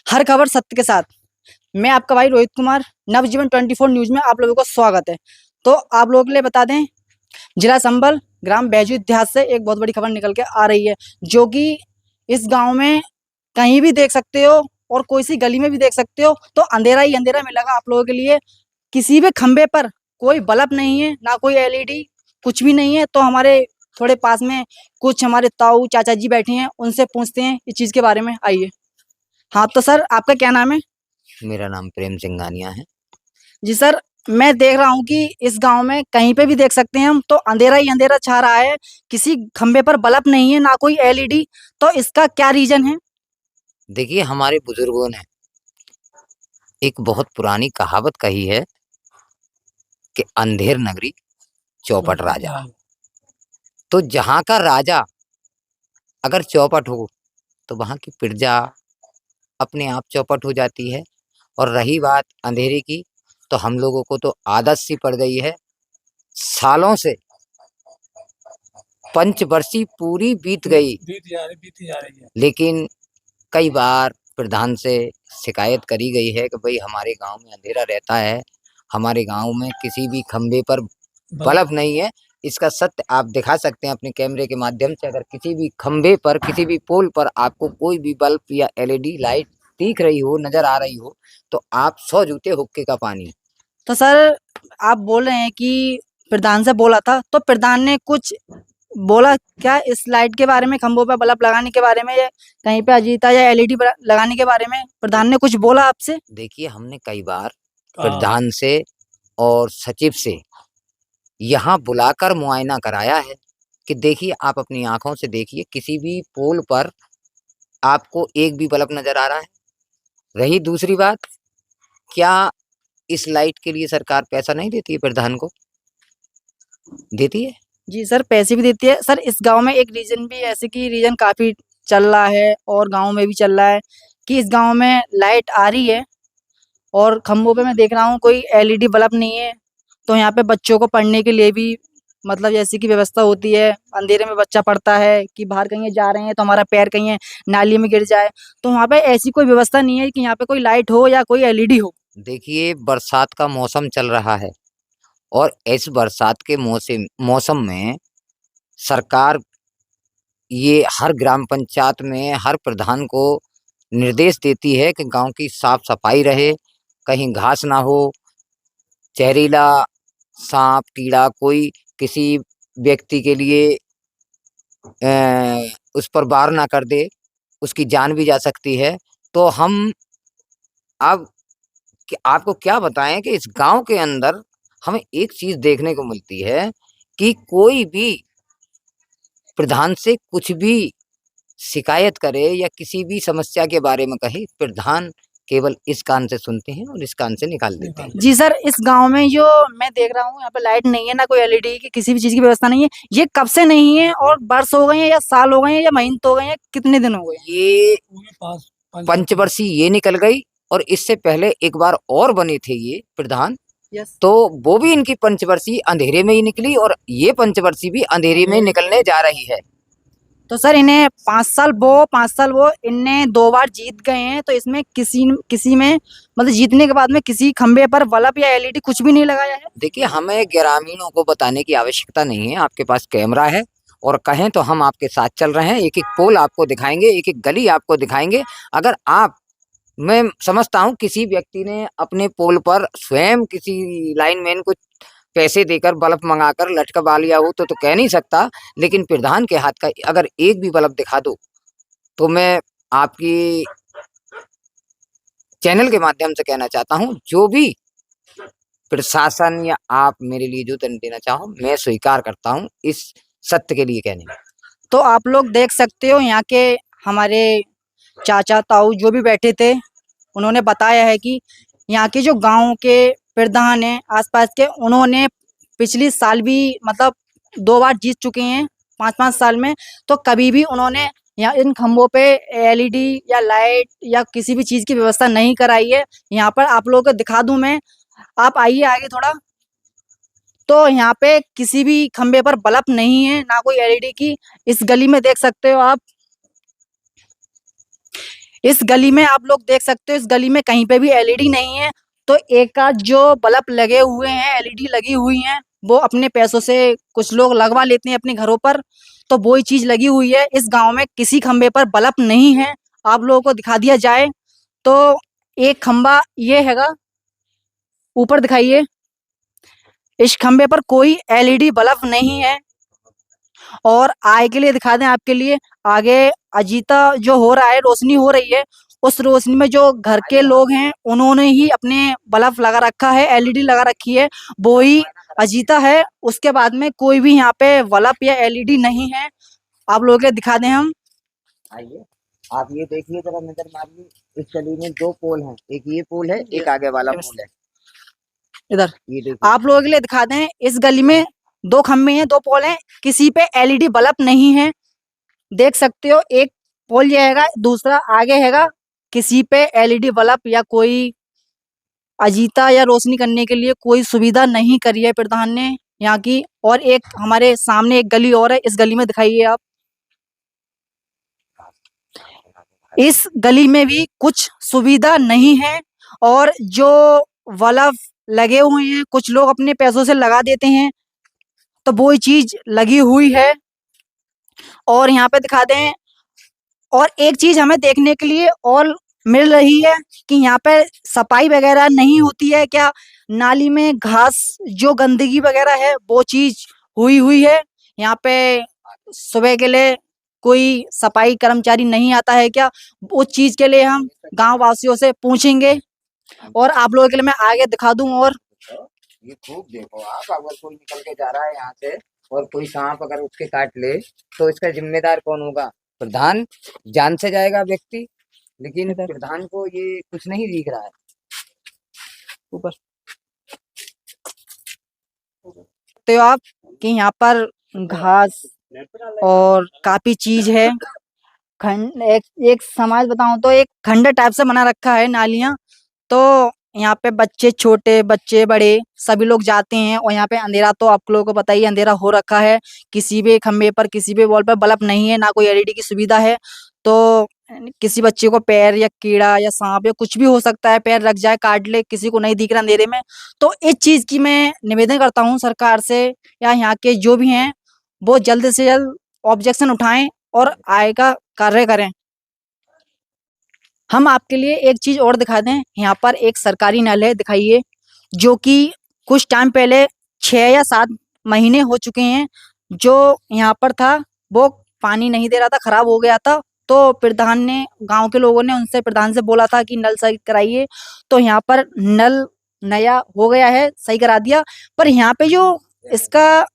हर खबर सत्य के साथ। मैं आपका भाई रोहित कुमार, नवजीवन 24 न्यूज में आप लोगों का स्वागत है। तो आप लोगों के लिए बता दें, जिला संभल ग्राम बैजू इतिहास से एक बहुत बड़ी खबर निकल के आ रही है, जो कि इस गांव में कहीं भी देख सकते हो और कोई सी गली में भी देख सकते हो, तो अंधेरा ही अंधेरा मिलेगा आप लोगों के लिए। किसी भी खंबे पर कोई बल्ब नहीं है, ना कोई एलईडी, कुछ भी नहीं है। तो हमारे थोड़े पास में कुछ हमारे ताऊ चाचा जी बैठे हैं, उनसे पूछते हैं इस चीज के बारे में। आइए। हाँ, तो सर आपका क्या नाम है? मेरा नाम प्रेम सिंघानिया है। जी सर, मैं देख रहा हूँ कि इस गांव में कहीं पे भी देख सकते हैं हम, तो अंधेरा ही अंधेरा छा रहा है। किसी खंबे पर बल्ब नहीं है, ना कोई एलईडी। तो इसका क्या रीजन है? देखिए, हमारे बुजुर्गों ने एक बहुत पुरानी कहावत कही है कि अंधेर नगरी चौपट राजा। तो जहाँ का राजा अगर चौपट हो तो वहाँ की प्रजा अपने आप चौपट हो जाती है। और रही बात अंधेरे की, तो हम लोगों को तो आदत सी पड़ गई है सालों से। पंचवर्षीय पूरी बीती जा रही है, लेकिन कई बार प्रधान से शिकायत करी गई है कि भाई हमारे गांव में अंधेरा रहता है, हमारे गांव में किसी भी खंबे पर बल्ब नहीं है। इसका सत्य आप दिखा सकते हैं अपने कैमरे के माध्यम से। अगर किसी भी खंबे पर, किसी भी पोल पर आपको कोई भी बल्ब या एलईडी लाइट दिख रही हो, नजर आ रही हो, तो आप 100 जूते हुक्के का पानी। तो सर, आप बोल रहे हैं कि प्रधान से बोला था, तो प्रधान ने कुछ बोला क्या इस लाइट के बारे में, खंभों पे बल्ब लगाने के बारे में, या कहीं पे अजीता या एलईडी लगाने के बारे में प्रधान ने कुछ बोला आपसे? देखिए, हमने कई बार प्रधान से और सचिव से यहाँ बुलाकर मुआयना कराया है कि देखिए, आप अपनी आंखों से देखिए, किसी भी पोल पर आपको एक भी बल्ब नजर आ रहा है। रही दूसरी बात, क्या इस लाइट के लिए सरकार पैसा नहीं देती है प्रधान को? देती है। जी सर, पैसे भी देती है। सर, इस गांव में एक रीजन भी ऐसे कि रीजन काफी चल रहा है और गांव में भी चल रहा है कि इस गांव में लाइट आ रही है और खंभों पे मैं देख रहा हूँ कोई एलईडी बल्ब नहीं है। तो यहाँ पे बच्चों को पढ़ने के लिए भी मतलब जैसी की व्यवस्था होती है, अंधेरे में बच्चा पढ़ता है कि बाहर कहीं जा रहे हैं तो हमारा पैर कहीं नाली में गिर जाए, तो वहाँ पे ऐसी कोई व्यवस्था नहीं है कि यहाँ पे कोई लाइट हो या कोई एलईडी हो। देखिए, बरसात का मौसम चल रहा है और इस बरसात के मौसम में सरकार ये हर ग्राम पंचायत में हर प्रधान को निर्देश देती है कि गांव की साफ सफाई रहे, कहीं घास ना हो, जहरीला सांप कीड़ा कोई किसी व्यक्ति के लिए उस पर वार ना कर दे, उसकी जान भी जा सकती है। तो हम अब आपको क्या बताएं कि इस गांव के अंदर हमें एक चीज देखने को मिलती है कि कोई भी प्रधान से कुछ भी शिकायत करे या किसी भी समस्या के बारे में कहे, प्रधान केवल इस कान से सुनते हैं और इस कान से निकाल देते हैं। जी सर, इस गांव में जो मैं देख रहा हूँ यहाँ पे लाइट नहीं है, ना कोई एलईडी की किसी भी चीज की व्यवस्था नहीं है। ये कब से नहीं है, और वर्ष हो गए हैं या साल हो गए हैं या महीने तो हो गए हैं, कितने दिन हो गए हैं? ये पंचवर्षीय ये निकल गई और इससे पहले एक बार और बने थे ये प्रधान, यस। तो वो भी इनकी पंचवर्षीय अंधेरे में ही निकली और ये पंचवर्षीय भी अंधेरे में निकलने जा रही है। तो सर, इन्हें 5 साल वो 5 साल वो इनने 2 बार जीत गए हैं, तो इसमें किसी किसी में मतलब जीतने के बाद में किसी खंबे पर बल्ब या एलईडी कुछ भी नहीं लगाया है? देखिए, हमें ग्रामीणों को बताने की आवश्यकता नहीं है। आपके पास कैमरा है और कहें तो हम आपके साथ चल रहे हैं, एक एक पोल आपको दिखाएंगे, एक एक गली आपको दिखाएंगे। अगर आप, मैं समझता हूँ किसी व्यक्ति ने अपने पोल पर स्वयं किसी लाइनमैन को पैसे देकर बल्ब मंगाकर लटकवा लिया हो तो कह नहीं सकता, लेकिन प्रधान के हाथ का अगर एक भी बल्ब दिखा दो तो मैं आपकी चैनल के माध्यम से कहना चाहता हूँ, जो भी प्रशासन या आप मेरे लिए जो दंड देना चाहो मैं स्वीकार करता हूँ इस सत्य के लिए कहने में। तो आप लोग देख सकते हो, यहाँ के हमारे चाचा ताऊ जो भी बैठे थे, उन्होंने बताया है कि यहाँ के जो गांव के प्रधान हैं आसपास के, उन्होंने पिछली साल भी मतलब 2 बार जीत चुके हैं 5-5 साल में। तो कभी भी उन्होंने यहाँ इन खंभों पे एलईडी या लाइट या किसी भी चीज की व्यवस्था नहीं कराई है। यहाँ पर आप लोगों को दिखा दूं मैं, आप आइए आगे थोड़ा। तो यहाँ पे किसी भी खंबे पर बल्ब नहीं है, ना कोई एलईडी की। इस गली में देख सकते हो आप, इस गली में आप लोग देख सकते हो, इस गली में कहीं पे भी एलईडी नहीं है। तो एक आध जो बल्ब लगे हुए हैं, एलईडी लगी हुई हैं, वो अपने पैसों से कुछ लोग लगवा लेते हैं अपने घरों पर। तो वही चीज लगी हुई है। इस गांव में किसी खंबे पर बल्ब नहीं है। आप लोगों को दिखा दिया जाए तो एक खंबा ये हैगा, ऊपर दिखाइए। इस खंबे पर कोई एलईडी बल्ब नहीं है। और आगे के लिए दिखा दें आपके लिए, आगे अजीता जो हो रहा है, रोशनी हो रही है, उस रोशनी में जो घर के लोग हैं उन्होंने ही अपने बल्ब लगा रखा है, एलईडी लगा रखी है, वो ही अजीता है। उसके बाद में कोई भी यहाँ पे बल्ब या एलईडी नहीं है। आप लोगों के दिखा दें हम। आइए, आप ये देखिए, जरा नजर मारिए। इस गली में 2 पोल हैं, एक ये पोल है, एक आगे वाला पोल है। इधर ये देखिए, आप लोगों के लिए दिखा दें, इस गली में 2 खंबे हैं, 2 पोल हैं, किसी पे एलईडी बल्ब नहीं है। देख सकते हो, एक पोल ये हैगा, दूसरा आगे हैगा, किसी पे एलईडी बल्ब या कोई अजीता या रोशनी करने के लिए कोई सुविधा नहीं करी है प्रधान ने यहाँ की। और एक हमारे सामने एक गली और है, इस गली में दिखाइए आप। इस गली में भी कुछ सुविधा नहीं है। और जो बल्ब लगे हुए हैं, कुछ लोग अपने पैसों से लगा देते हैं, तो वो ही चीज लगी हुई है। और यहाँ पे दिखा दें, और एक चीज हमें देखने के लिए और मिल रही है कि यहाँ पे सफाई वगैरह नहीं होती है क्या। नाली में घास, जो गंदगी वगैरह है, वो चीज हुई है। यहाँ पे सुबह के लिए कोई सफाई कर्मचारी नहीं आता है क्या, उस चीज के लिए हम गांव वासियों से पूछेंगे। और आप लोगों के लिए मैं आगे दिखा दूं। और ये खूब देखो आप, अगर कोई निकल के जा रहा है यहाँ से और कोई सांप अगर उसके काट ले, तो इसका जिम्मेदार कौन होगा? प्रधान। जान से जाएगा व्यक्ति, लेकिन प्रधान को ये कुछ नहीं दिख रहा है। ऊपर तो आप कि यहाँ पर घास और काफी चीज है। खंड एक समाज बताऊं तो एक खंडर टाइप से बना रखा है नालियां। तो यहाँ पे बच्चे, छोटे बच्चे बड़े सभी लोग जाते हैं। और यहाँ पे अंधेरा तो आप लोगों को पता ही है, अंधेरा हो रखा है। किसी भी खंबे पर, किसी भी वॉल पर बल्ब नहीं है, ना कोई एलईडी की सुविधा है। तो किसी बच्चे को पैर या कीड़ा या सांप या कुछ भी हो सकता है, पैर रख जाए, काट ले, किसी को नहीं दिख रहा अंधेरे में। तो इस चीज की मैं निवेदन करता हूँ सरकार से, या यहाँ के जो भी हैं, वो जल्द से जल्द ऑब्जेक्शन उठाएं और आय का कार्य करें। हम आपके लिए एक चीज और दिखा दें, यहाँ पर एक सरकारी नल है, दिखाइए, जो कि कुछ टाइम पहले 6 या 7 महीने हो चुके हैं जो यहाँ पर था, वो पानी नहीं दे रहा था, खराब हो गया था। तो प्रधान ने, गांव के लोगों ने उनसे, प्रधान से बोला था कि नल सही कराइए। तो यहाँ पर नल नया हो गया है, सही करा दिया। पर यहाँ पे जो इसका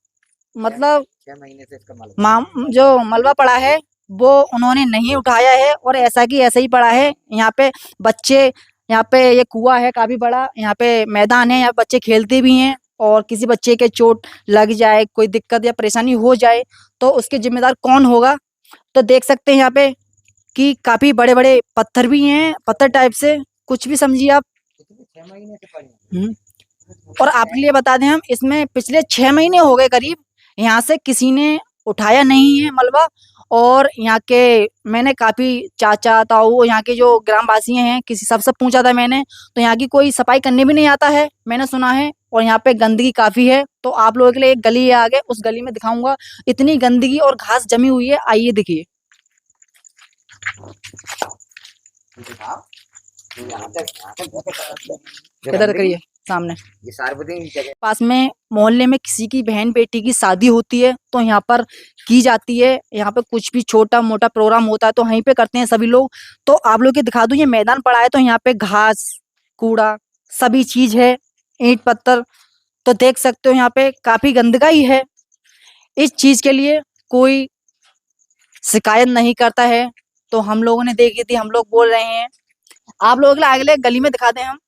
मतलब 6 महीने से इसका मलबा जो मलबा पड़ा है, वो उन्होंने नहीं उठाया है, और ऐसा की ऐसा ही पड़ा है। यहाँ पे बच्चे, यहाँ पे ये कुआं है काफी बड़ा, यहाँ पे मैदान है, यहाँ बच्चे खेलते भी हैं। और किसी बच्चे के चोट लग जाए, कोई दिक्कत या परेशानी हो जाए, तो उसके जिम्मेदार कौन होगा। तो देख सकते हैं यहाँ पे कि काफी बड़े बड़े पत्थर भी हैं, पत्थर टाइप से, कुछ भी समझिए आप। 6 महीने से पड़ी है। और आपके लिए बता दें हम, इसमें पिछले 6 महीने हो गए करीब, यहाँ से किसी ने उठाया नहीं है मलबा। और यहाँ के मैंने काफी चाचा ताऊ, यहाँ के जो ग्रामवासी हैं, किसी सबसे पूछा था मैंने, तो यहाँ की कोई सफाई करने भी नहीं आता है, मैंने सुना है। और यहाँ पे गंदगी काफी है। तो आप लोगों के लिए एक गली है आगे, उस गली में दिखाऊंगा, इतनी गंदगी और घास जमी हुई है। आइए देखिए। इधर करिए सामने। ये सार्वजनिक जगह पास में मोहल्ले में किसी की बहन बेटी की शादी होती है, तो यहाँ पर की जाती है। यहाँ पे कुछ भी छोटा मोटा प्रोग्राम होता है तो वहीं पे करते हैं सभी लोग। तो आप लोग के दिखा दूं, ये मैदान पड़ा है, तो यहाँ पे घास, कूड़ा, सभी चीज है, ईंट पत्थर। तो देख सकते हो यहाँ पे काफी गंदगी है। इस चीज के लिए कोई शिकायत नहीं करता है। तो हम लोगों ने देखी थी, हम लोग बोल रहे हैं। आप लोगों के लिए अगले गली में दिखा दें हम,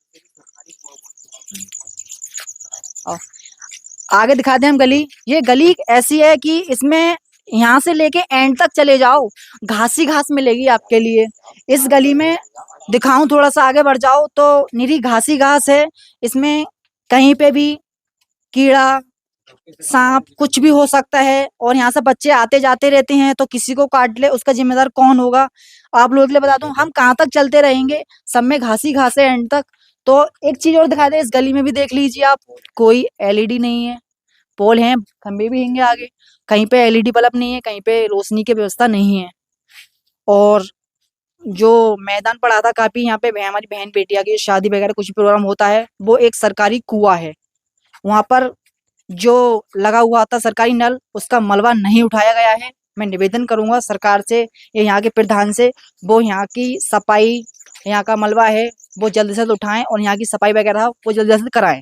आगे दिखा दें हम गली। ये गली ऐसी है कि इसमें यहाँ से लेके एंड तक चले जाओ, घास ही घास मिलेगी आपके लिए। इस गली में दिखाऊं, थोड़ा सा आगे बढ़ जाओ तो निरी घास ही घास है। इसमें कहीं पे भी कीड़ा सांप कुछ भी हो सकता है, और यहाँ से बच्चे आते जाते रहते हैं, तो किसी को काट ले उसका जिम्मेदार कौन होगा? आप लोगों के लिए बता दूं, हम कहाँ तक चलते रहेंगे, सब में घास ही घास है एंड तक। तो एक चीज और दिखा दे, इस गली में भी देख लीजिए आप, कोई एलईडी नहीं है। पोल हैं, खंबे भी हैंगे आगे, कहीं पे एलईडी बल्ब नहीं है, कहीं पे रोशनी की व्यवस्था नहीं है। और जो मैदान पड़ा था काफी, यहाँ पे हमारी बहन बेटिया की शादी वगैरह कुछ भी प्रोग्राम होता है, वो एक सरकारी कुआं है। वहां पर जो लगा हुआ था सरकारी नल, उसका मलबा नहीं उठाया गया है। मैं निवेदन करूंगा सरकार से, ये यहाँ के प्रधान से, वो यहाँ की सफाई, यहाँ का मलबा है वो जल्द से जल्द उठाएं और यहाँ की सफाई वगैरह वो जल्द से जल्द कराएं।